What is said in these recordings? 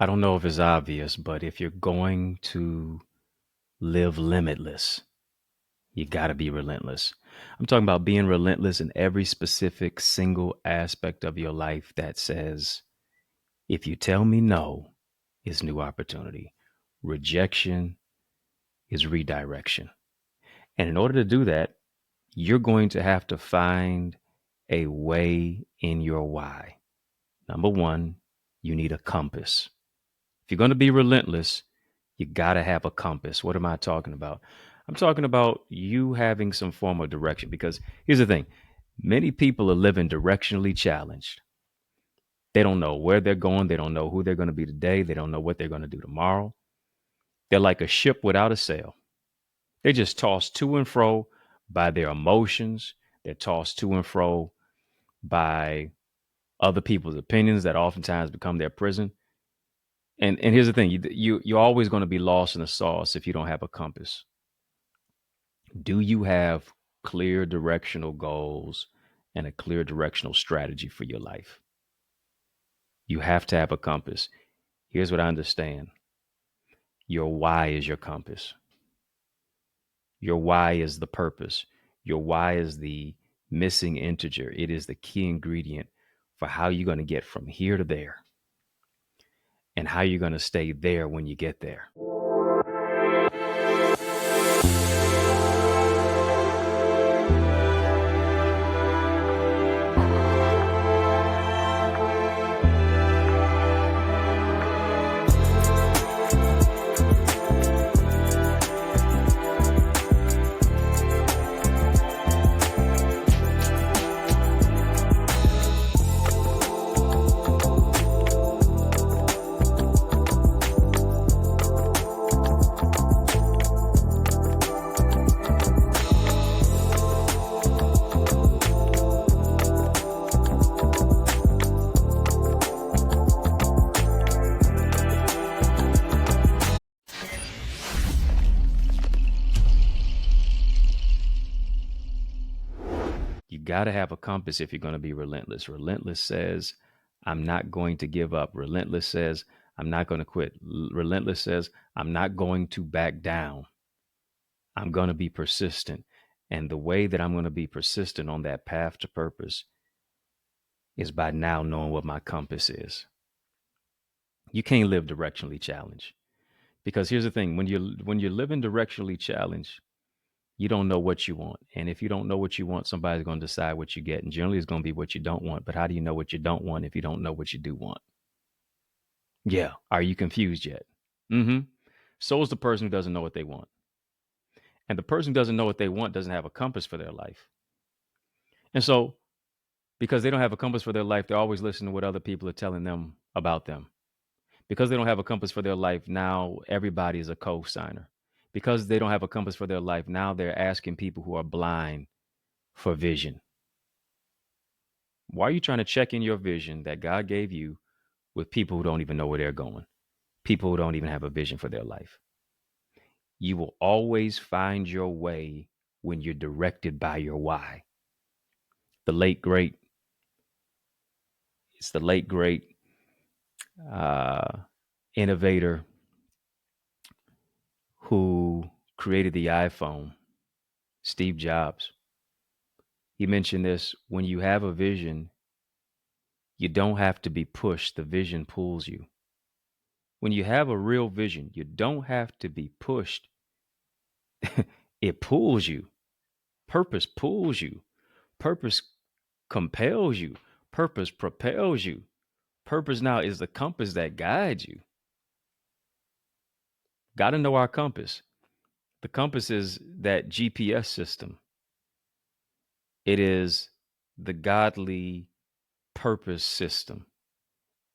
I don't know if it's obvious, but if you're going to live limitless, you got to be relentless. I'm talking about being relentless in every specific single aspect of your life that says, if you tell me no, it's new opportunity. Rejection is redirection. And in order to do that, you're going to have to find a way in your why. Number one, you need a compass. If you're going to be relentless, you got to have a compass. What am I talking about? I'm talking about you having some form of direction because here's the thing. Many people are living directionally challenged. They don't know where they're going. They don't know who they're going to be today. They don't know what they're going to do tomorrow. They're like a ship without a sail. They're just tossed to and fro by their emotions. They're tossed to and fro by other people's opinions that oftentimes become their prison. And here's the thing, you're always going to be lost in the sauce if you don't have a compass. Do you have clear directional goals and a clear directional strategy for your life? You have to have a compass. Here's what I understand. Your why is your compass. Your why is the purpose. Your why is the missing integer. It is the key ingredient for how you're going to get from here to there and how you're going to stay there when you get there. You got to have a compass if you're going to be relentless. Relentless says, I'm not going to give up. Relentless says, I'm not going to quit. Relentless says, I'm not going to back down. I'm going to be persistent. And the way that I'm going to be persistent on that path to purpose is by now knowing what my compass is. You can't live directionally challenged because here's the thing, when you're living directionally challenged, you don't know what you want. And if you don't know what you want, somebody's going to decide what you get. And generally it's going to be what you don't want. But how do you know what you don't want if you don't know what you do want? Yeah. Are you confused yet? Mm-hmm. So is the person who doesn't know what they want. And the person who doesn't know what they want doesn't have a compass for their life. And so because they don't have a compass for their life, they're always listening to what other people are telling them about them. Because they don't have a compass for their life, now everybody is a co-signer. Because they don't have a compass for their life, now they're asking people who are blind for vision. Why are you trying to check in your vision that God gave you with people who don't even know where they're going? People who don't even have a vision for their life. You will always find your way when you're directed by your why. The late great, it's the late great uh, innovator who created the iPhone, Steve Jobs. He mentioned this: when you have a vision, you don't have to be pushed, the vision pulls you. When you have a real vision, you don't have to be pushed. It pulls you. Purpose pulls you. Purpose compels you. Purpose propels you. Purpose now is the compass that guides you. Got to know our compass. The compass is that GPS system. It is the godly purpose system.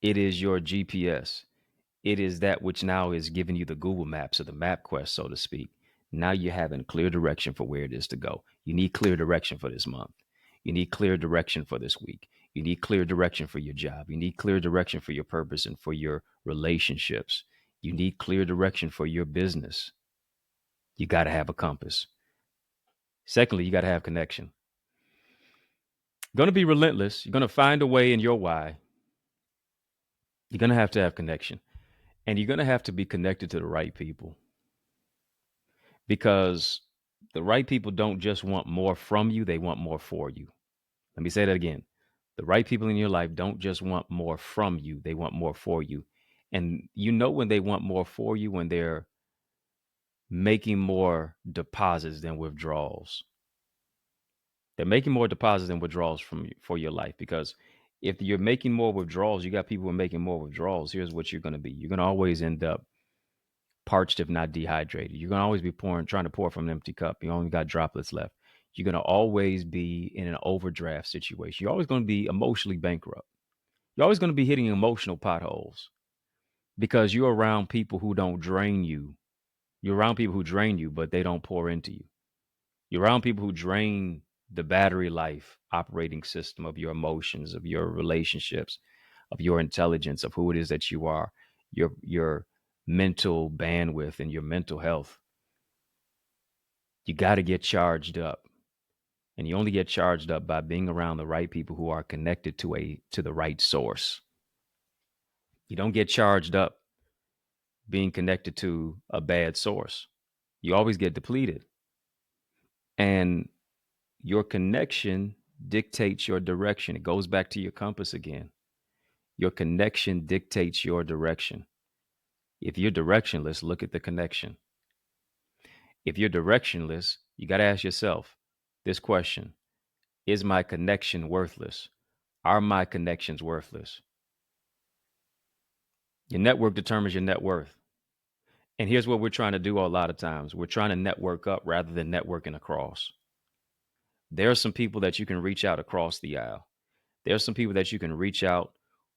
It is your GPS. It is that which now is giving you the Google Maps or the map quest, so to speak. Now you're having clear direction for where it is to go. You need clear direction for this month. You need clear direction for this week. You need clear direction for your job. You need clear direction for your purpose and for your relationships. You need clear direction for your business. You got to have a compass. Secondly, you got to have connection. You're going to be relentless. You're going to find a way in your why. You're going to have connection. And you're going to have to be connected to the right people, because the right people don't just want more from you, they want more for you. Let me say that again. The right people in your life don't just want more from you, they want more for you. And you know when they want more for you, when they're making more deposits than withdrawals. They're making more deposits than withdrawals from for your life, because if you're making more withdrawals, you got people who are making more withdrawals. Here's what you're going to be. You're going to always end up parched, if not dehydrated. You're going to always be trying to pour from an empty cup. You only got droplets left. You're going to always be in an overdraft situation. You're always going to be emotionally bankrupt. You're always going to be hitting emotional potholes, because you're around people who don't drain you. You're around people who drain you, but they don't pour into you. You're around people who drain the battery life operating system of your emotions, of your relationships, of your intelligence, of who it is that you are, your mental bandwidth and your mental health. You got to get charged up. And you only get charged up by being around the right people who are connected to the right source. You don't get charged up being connected to a bad source. You always get depleted. And your connection dictates your direction. It goes back to your compass again. Your connection dictates your direction. If you're directionless, look at the connection. If you're directionless, you got to ask yourself this question: is my connection worthless? Are my connections worthless? Your network determines your net worth. And here's what we're trying to do a lot of times: we're trying to network up rather than networking across. There are some people that you can reach out across the aisle. There are some people that you can reach out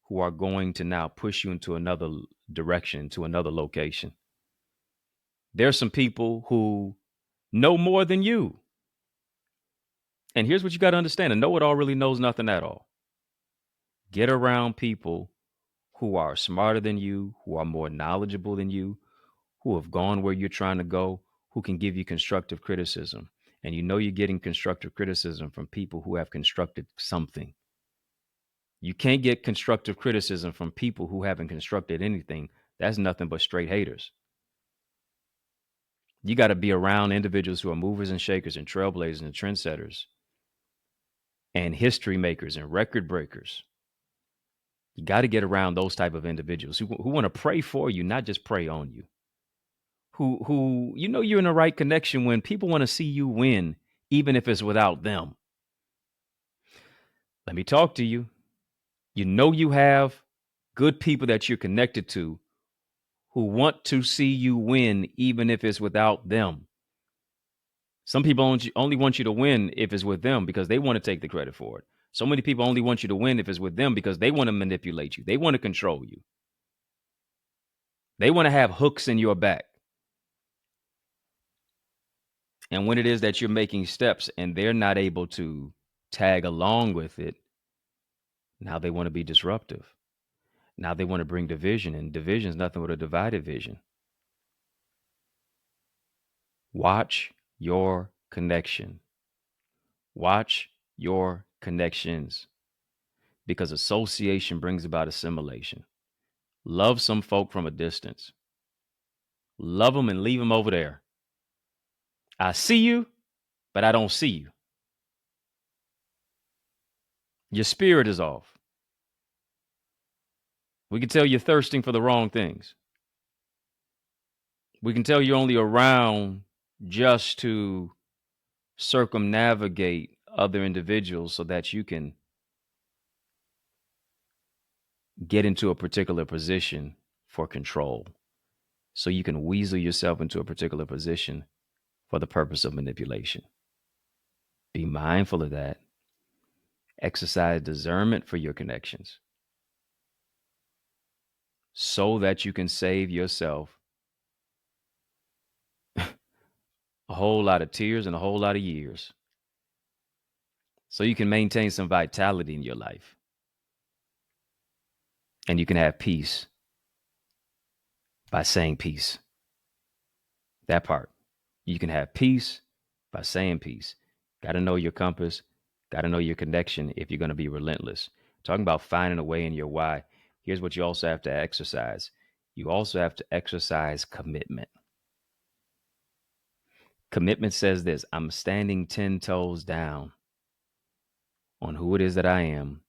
who are going to now push you into another direction, to another location. There are some people who know more than you. And here's what you got to understand: a know-it-all really knows nothing at all. Get around people who are smarter than you, who are more knowledgeable than you, who have gone where you're trying to go, who can give you constructive criticism. And you know you're getting constructive criticism from people who have constructed something. You can't get constructive criticism from people who haven't constructed anything. That's nothing but straight haters. You got to be around individuals who are movers and shakers and trailblazers and trendsetters and history makers and record breakers. You got to get around those type of individuals who want to pray for you, not just pray on you. Who you know you're in the right connection when people want to see you win, even if it's without them. Let me talk to you. You know you have good people that you're connected to who want to see you win, even if it's without them. Some people only want you to win if it's with them because they want to take the credit for it. So many people only want you to win if it's with them because they want to manipulate you. They want to control you. They want to have hooks in your back. And when it is that you're making steps and they're not able to tag along with it, now they want to be disruptive. Now they want to bring division, and division is nothing but a divided vision. Watch your connection. Watch your connections, because association brings about assimilation. Love some folk from a distance. Love them and leave them over there. I see you, but I don't see you. Your spirit is off. We can tell you're thirsting for the wrong things. We can tell you're only around just to circumnavigate other individuals so that you can get into a particular position for control. So you can weasel yourself into a particular position for the purpose of manipulation. Be mindful of that. Exercise discernment for your connections so that you can save yourself a whole lot of tears and a whole lot of years, so you can maintain some vitality in your life and you can have peace by saying peace. That part. You can have peace by saying peace. Got to know your compass, got to know your connection if you're going to be relentless. Talking about finding a way in your why. Here's what you also have to exercise. you also have to exercise commitment. Commitment says this: I'm standing 10 toes down on who it is that I am,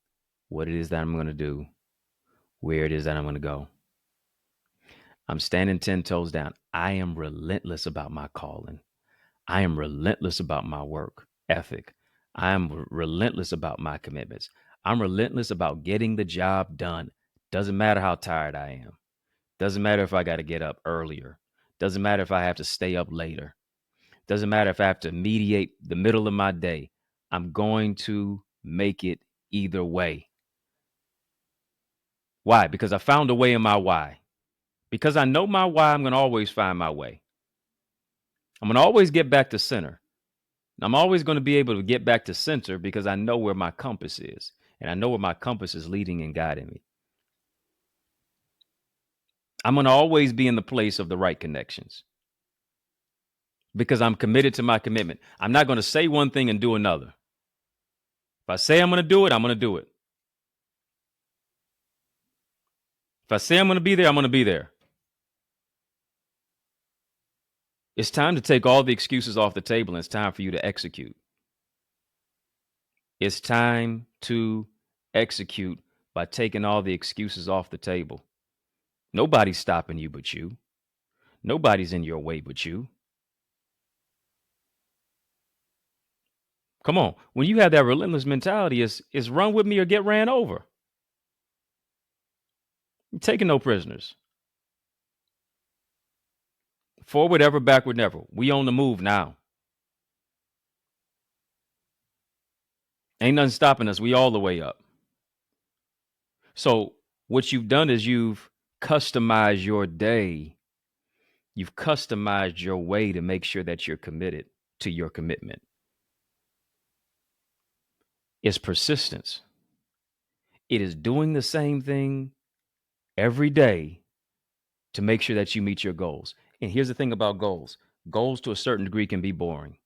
what it is that I'm going to do, where it is that I'm going to go. I'm standing 10 toes down. I am relentless about my calling. I am relentless about my work ethic. I am relentless about my commitments. I'm relentless about getting the job done. Doesn't matter how tired I am. Doesn't matter if I got to get up earlier. Doesn't matter if I have to stay up later. Doesn't matter if I have to mediate the middle of my day. I'm going to make it either way. Why? Because I found a way in my why. Because I know my why, I'm going to always find my way. I'm going to always get back to center. I'm always going to be able to get back to center because I know where my compass is. And I know where my compass is leading and guiding me. I'm going to always be in the place of the right connections because I'm committed to my commitment. I'm not going to say one thing and do another. If I say I'm going to do it, I'm going to do it. If I say I'm going to be there, I'm going to be there. It's time to take all the excuses off the table, and it's time for you to execute. It's time to execute by taking all the excuses off the table. Nobody's stopping you but you. Nobody's in your way but you. Come on. When you have that relentless mentality, it's run with me or get ran over. You're taking no prisoners. Forward ever, backward never. We on the move now. Ain't nothing stopping us. We all the way up. So what you've done is you've customized your day. You've customized your way to make sure that you're committed to your commitment. It's persistence. It is doing the same thing every day to make sure that you meet your goals. And here's the thing about goals. Goals to a certain degree can be boring.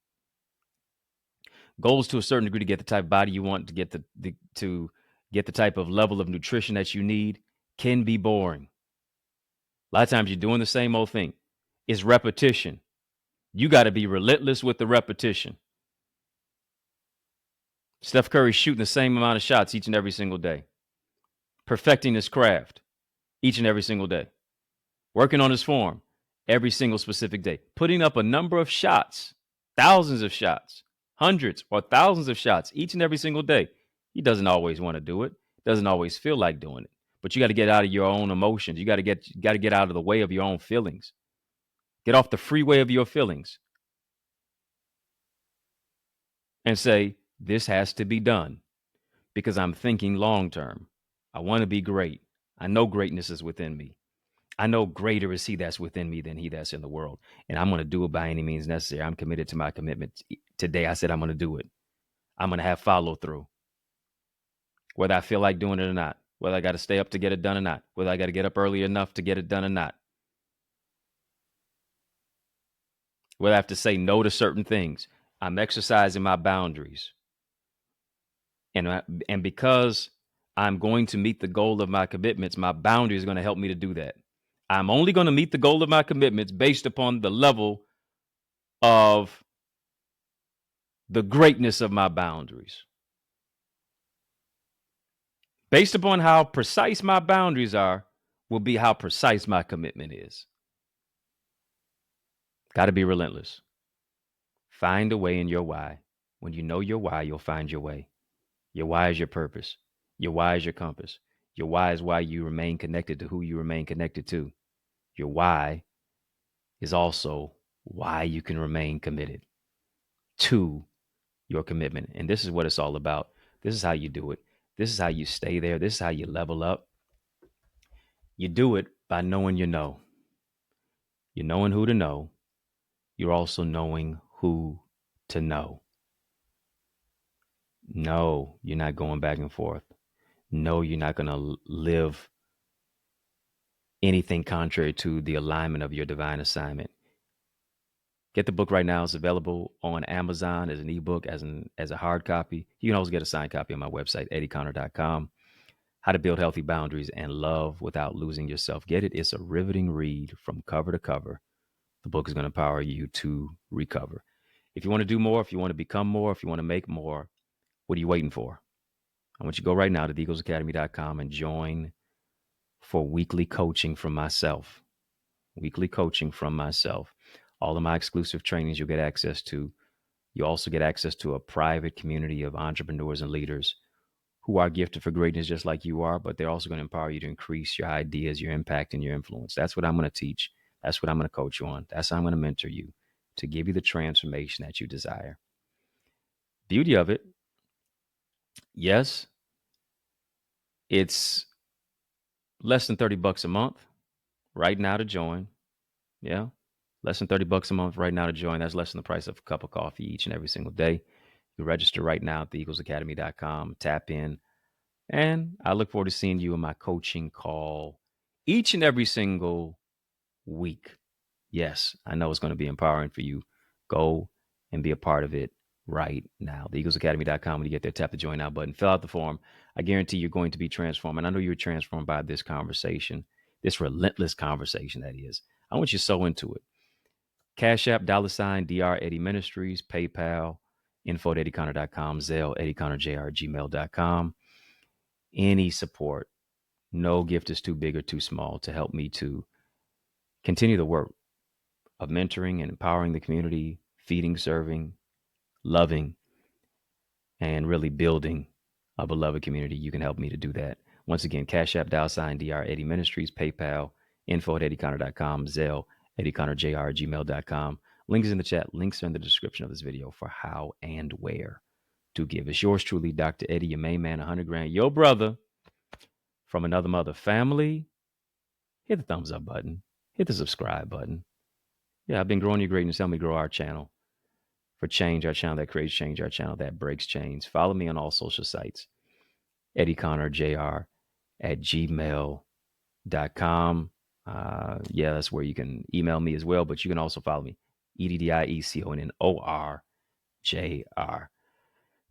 Goals to a certain degree to get the type of body you want, to get the type of level of nutrition that you need can be boring. A lot of times you're doing the same old thing. It's repetition. You got to be relentless with the repetition. Steph Curry's shooting the same amount of shots each and every single day. Perfecting his craft each and every single day. Working on his form every single specific day. Putting up a number of shots, thousands of shots, hundreds or thousands of shots each and every single day. He doesn't always want to do it. Doesn't always feel like doing it. But you got to get out of your own emotions. You got to get out of the way of your own feelings. Get off the freeway of your feelings. And say, this has to be done because I'm thinking long term. I want to be great. I know greatness is within me. I know greater is he that's within me than he that's in the world. And I'm going to do it by any means necessary. I'm committed to my commitment. Today, I said I'm going to do it. I'm going to have follow through. Whether I feel like doing it or not. Whether I got to stay up to get it done or not. Whether I got to get up early enough to get it done or not. Whether I have to say no to certain things. I'm exercising my boundaries. And because I'm going to meet the goal of my commitments, my boundary is going to help me to do that. I'm only going to meet the goal of my commitments based upon the level of the greatness of my boundaries. Based upon how precise my boundaries are, will be how precise my commitment is. Got to be relentless. Find a way in your why. When you know your why, you'll find your way. Your why is your purpose. Your why is your compass. Your why is why you remain connected to who you remain connected to. Your why is also why you can remain committed to your commitment. And this is what it's all about. This is how you do it. This is how you stay there. This is how you level up. You do it by knowing you know. You're knowing who to know. You're also knowing who to know. No, you're not going back and forth. No, you're not going to live anything contrary to the alignment of your divine assignment. Get the book right now. It's available on Amazon as an ebook, as a hard copy. You can also get a signed copy on my website, EddieConnor.com. How to Build Healthy Boundaries and Love Without Losing Yourself. Get it? It's a riveting read from cover to cover. The book is going to empower you to recover. If you want to do more, if you want to become more, if you want to make more, what are you waiting for? I want you to go right now to theeaglesacademy.com and join for weekly coaching from myself. Weekly coaching from myself. All of my exclusive trainings you'll get access to. You also get access to a private community of entrepreneurs and leaders who are gifted for greatness just like you are, but they're also going to empower you to increase your ideas, your impact, and your influence. That's what I'm going to teach. That's what I'm going to coach you on. That's how I'm going to mentor you to give you the transformation that you desire. Beauty of it, yes, it's less than $30 a month right now to join. Yeah, less than $30 a month right now to join. That's less than the price of a cup of coffee each and every single day. You register right now at theeaglesacademy.com, tap in, and I look forward to seeing you in my coaching call each and every single week. Yes, I know it's going to be empowering for you. Go and be a part of it right now. TheEaglesAcademy.com. When you get there, tap the join now button. Fill out the form. I guarantee you're going to be transformed. And I know you're transformed by this conversation, this relentless conversation that is. I want you so into it. Cash App, $ DR Eddie Ministries, PayPal, info@EddieConnor.com, Zelle, EddieConnorJr, gmail.com. Any support. No gift is too big or too small to help me to continue the work of mentoring and empowering the community, feeding, serving, loving, and really building a beloved community. You can help me to do that. Once again, Cash App, $ DR Eddie Ministries, PayPal, info@EddieConnor.com, Zelle, EddieConnorJr, gmail.com. Links in the chat. Links are in the description of this video for how and where to give. It's yours truly, Dr. Eddie, your main man, 100 grand, your brother from another mother family. Hit the thumbs up button. Hit the subscribe button. Yeah, I've been growing your greatness. Help me grow our channel for change, our channel that creates change, our channel that breaks chains. Follow me on all social sites. EddieConnorJr at gmail.com. Yeah, that's where you can email me as well, but you can also follow me. EddieConnorJr.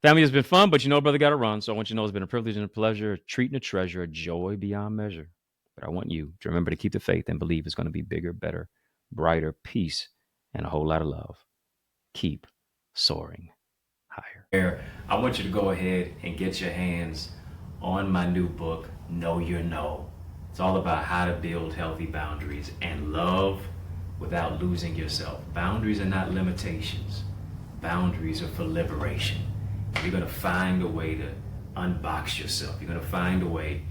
Family has been fun, but you know, brother, got to run. So I want you to know it's been a privilege and a pleasure, a treat and a treasure, a joy beyond measure. But I want you to remember to keep the faith and believe it's going to be bigger, better, brighter, peace, and a whole lot of love. Keep soaring higher. I want you to go ahead and get your hands on my new book, Know Your No. It's all about how to build healthy boundaries and love without losing yourself. Boundaries are not limitations. Boundaries are for liberation. You're going to find a way to unbox yourself. You're going to find a way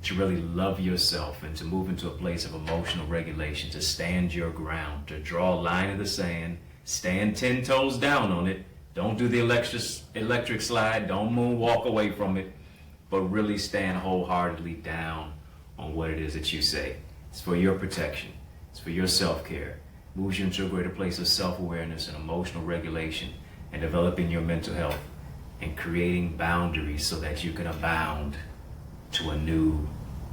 to really love yourself and to move into a place of emotional regulation, to stand your ground, to draw a line in the sand, stand 10 toes down on it. Don't do the electric slide. Don't moonwalk away from it, but really stand wholeheartedly down on what it is that you say. It's for your protection. It's for your self-care. Moves you into a greater place of self-awareness and emotional regulation and developing your mental health and creating boundaries so that you can abound to a new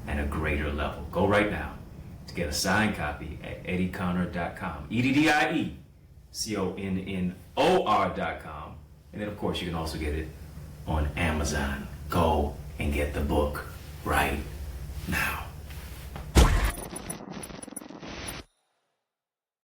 and a greater level. Go right now to get a signed copy at EddieConnor.com. EddieConnor.com. And then, of course, you can also get it on Amazon. Go and get the book right now.